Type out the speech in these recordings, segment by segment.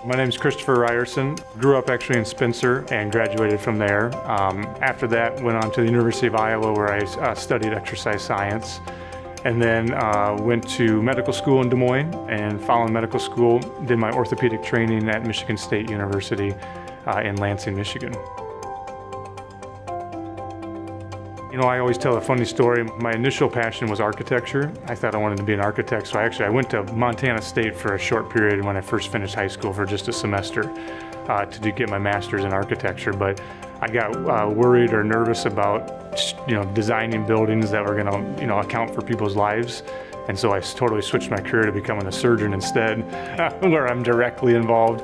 My name is Christopher Rierson. Grew up actually in Spencer and graduated from there. After that, went on to the University of Iowa where I studied exercise science. And then went to medical school in Des Moines, and following medical school, did my orthopedic training at Michigan State University in Lansing, Michigan. You know, I always tell a funny story. My initial passion was architecture. I thought I wanted to be an architect, so I went to Montana State for a short period when I first finished high school for just a semester to get my master's in architecture. But I got worried or nervous about, designing buildings that were going to, account for people's lives. And so I totally switched my career to becoming a surgeon instead, where I'm directly involved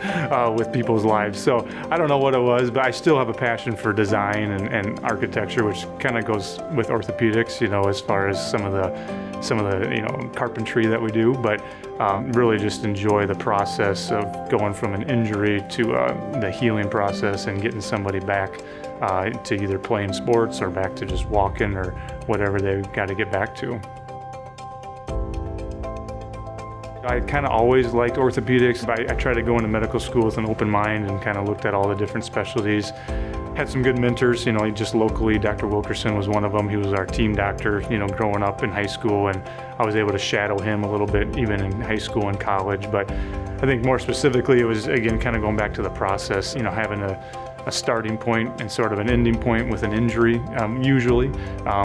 with people's lives. So I don't know what it was, but I still have a passion for design and architecture, which kind of goes with orthopedics, as far as some of the carpentry that we do. But really just enjoy the process of going from an injury to the healing process and getting somebody back to either playing sports or back to just walking or whatever they've got to get back to. I kind of always liked orthopedics. I tried to go into medical school with an open mind and kind of looked at all the different specialties. Had some good mentors, just locally. Dr. Wilkerson was one of them. He was our team doctor, growing up in high school, and I was able to shadow him a little bit even in high school and college. But I think more specifically, it was, again, kind of going back to the process, having a starting point and sort of an ending point with an injury, usually,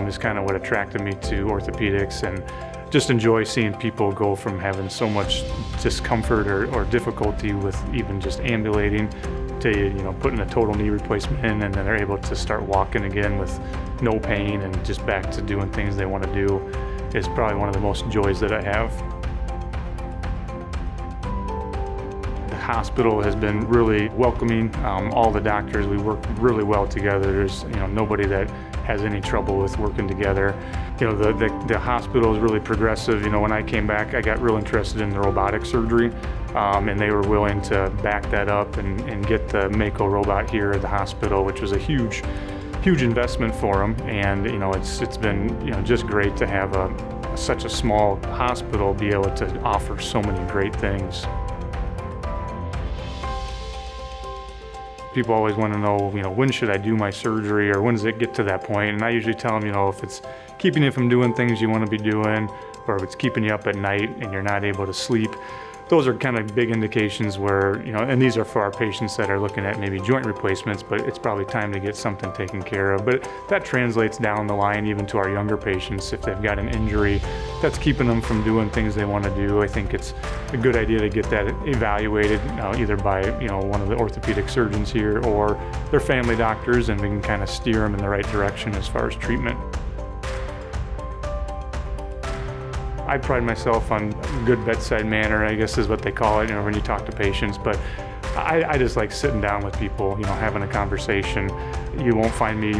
is kind of what attracted me to orthopedics. And just enjoy seeing people go from having so much discomfort or difficulty with even just ambulating to putting a total knee replacement in, and then they're able to start walking again with no pain and just back to doing things they want to do is probably one of the most joys that I have. The hospital has been really welcoming. All the doctors, we work really well together. There's nobody that has any trouble with working together. The hospital is really progressive. When I came back, I got real interested in the robotic surgery, and they were willing to back that up and get the Mako robot here at the hospital, which was a huge investment for them. And it's been just great to have such a small hospital be able to offer so many great things. People always want to know, when should I do my surgery, or when does it get to that point? And I usually tell them, if it's keeping you from doing things you want to be doing, or if it's keeping you up at night and you're not able to sleep, those are kind of big indications where, and these are for our patients that are looking at maybe joint replacements, but it's probably time to get something taken care of. But that translates down the line even to our younger patients. If they've got an injury that's keeping them from doing things they want to do, I think it's a good idea to get that evaluated either by one of the orthopedic surgeons here or their family doctors, and we can kind of steer them in the right direction as far as treatment. I pride myself on good bedside manner, I guess is what they call it, when you talk to patients. But I just like sitting down with people, having a conversation. You won't find me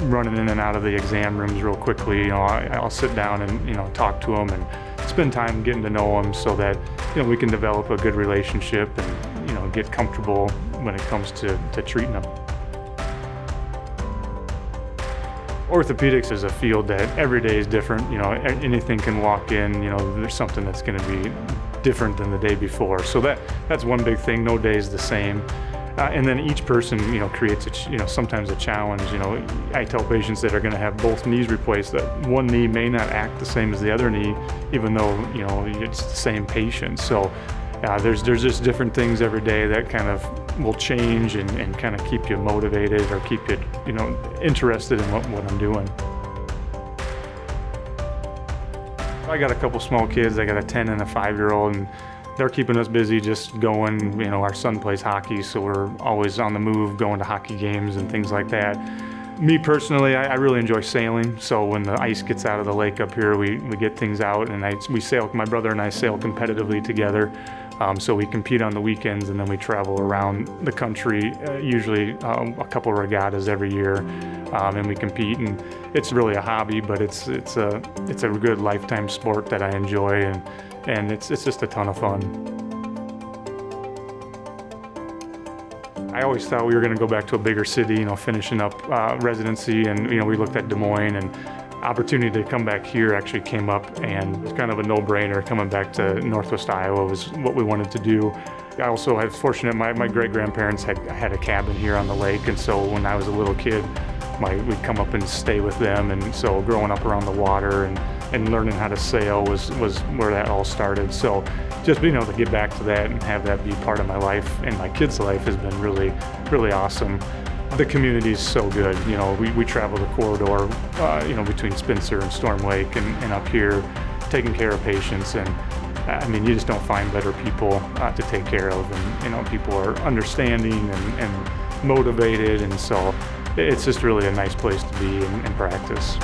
running in and out of the exam rooms real quickly. I'll sit down and talk to them and spend time getting to know them so that we can develop a good relationship and get comfortable when it comes to treating them. Orthopedics is a field that every day is different. Anything can walk in, there's something that's going to be different than the day before. So that's one big thing. No day is the same. And then each person, creates sometimes a challenge. I tell patients that are going to have both knees replaced that one knee may not act the same as the other knee, even though, it's the same patient. So there's just different things every day that kind of will change and kind of keep you motivated or keep you, interested in what I'm doing. I got a couple small kids. I got a 10 and a 5-year-old, and they're keeping us busy just going. Our son plays hockey, so we're always on the move, going to hockey games and things like that. Me personally, I really enjoy sailing. So when the ice gets out of the lake up here, we get things out, and we sail. My brother and I sail competitively together. So we compete on the weekends, and then we travel around the country, usually a couple of regattas every year, and we compete. And it's really a hobby, but it's a good lifetime sport that I enjoy, and it's just a ton of fun. I always thought we were going to go back to a bigger city, finishing up residency, and we looked at Des Moines, and opportunity to come back here actually came up, and it's kind of a no-brainer. Coming back to Northwest Iowa was what we wanted to do. I also was fortunate, my great-grandparents had a cabin here on the lake, and so when I was a little kid, we'd come up and stay with them, and so growing up around the water and learning how to sail was where that all started. So just being able to get back to that and have that be part of my life and my kids' life has been really, really awesome. The community is so good. You know, we travel the corridor, you know, between Spencer and Storm Lake and up here, taking care of patients, and I mean, you just don't find better people to take care of, and you know, people are understanding and motivated, and so it's just really a nice place to be and practice.